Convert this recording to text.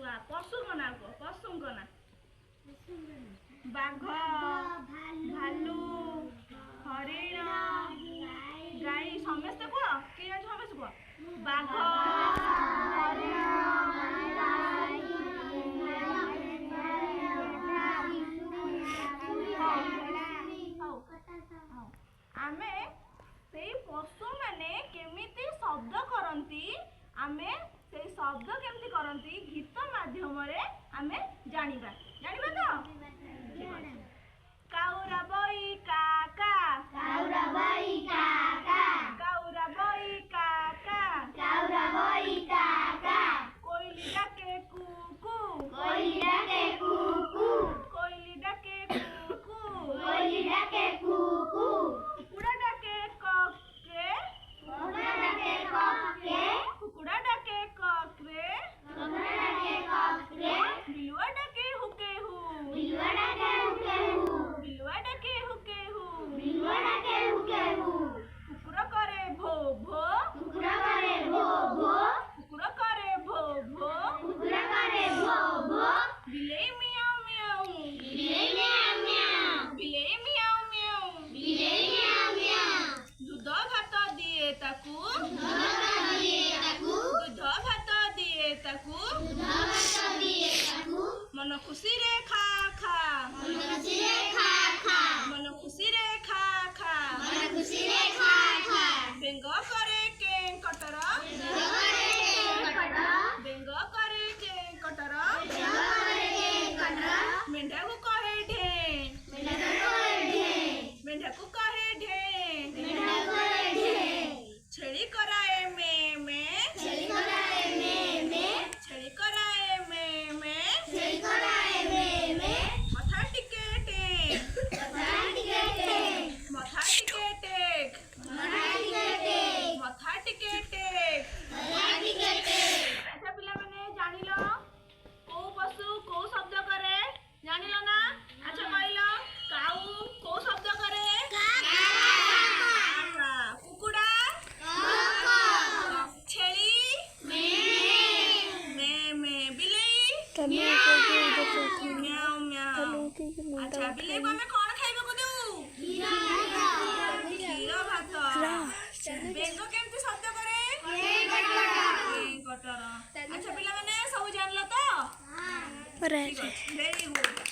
पशु को ना को पशु को ना बाघ भालू हरिण गाई समस्ते को किए जान समस्ते को बाघ हरिण आमे से पशु माने केमिति शब्द करती आमे से शब्द केमिति करती गीत माध्यम आमे जानिबा तो काउरा बई काका काउरा बई काका काउरा बई काका काउरा बई काका कोयली डाके कुकू कोयली डाके कुकू कोयली डाके कुकू कोयली डाके कुकू कुकुड़ा डाके कके कुकुड़ा डाके कके कुकुड़ा डाके ककरे कुकुड़ा डाके ककरे बिलुआ डाके हुके who Bilua Dake Huke who Bilua Dake Huke who Bilua Dake Huke who कुकुरा करे भो भो कुकुरा करे भो भो कुकुरा करे भो भो कुकुरा करे भो भो बिलेई मियाओ मियाओ बिलेई मियाओ मियाओ बिलेई मियाओ मियाओ बिलेई मियाओ मियाओ दूध भात दिए ताकू दूध भात दिए ताकू दूध भात दिए ताकू दूध भात दिए ताकू मन खुशी रे खा खा मन खुशी रे खा खा मन खुशी रे खा खा मन खुशी रे खा खा बेंग करे के कटर बेंग करे के कटर बेंग करे के कटर बेंग करे के कटर मेंढा को कहे ढे मेंढा को कहे ढे मेंढा को कहे ढे मेंढा को कहे ढे छेली कराए में छेली कराए में छेली कराए में छेली कराए में मथा टिके टेक मथा टिके टेक मथा टिके टेक मथा टिके टेक मथा टिके टेक मथा टिके टेक अच्छा पिला माने जानिलो को पशु को शब्द करे जानिलो ना अच्छा कहलो काऊ को शब्द करे काका कुकुड़ा काका छेली में बिलेई म्याऊ म्याऊ अच्छा बिलेई को हमें कौन खाइबा को दऊ क्षीर भात बेंग केमती शब्द करे कटर अच्छा पिला माने सब जानलो तो हां वेरी गुड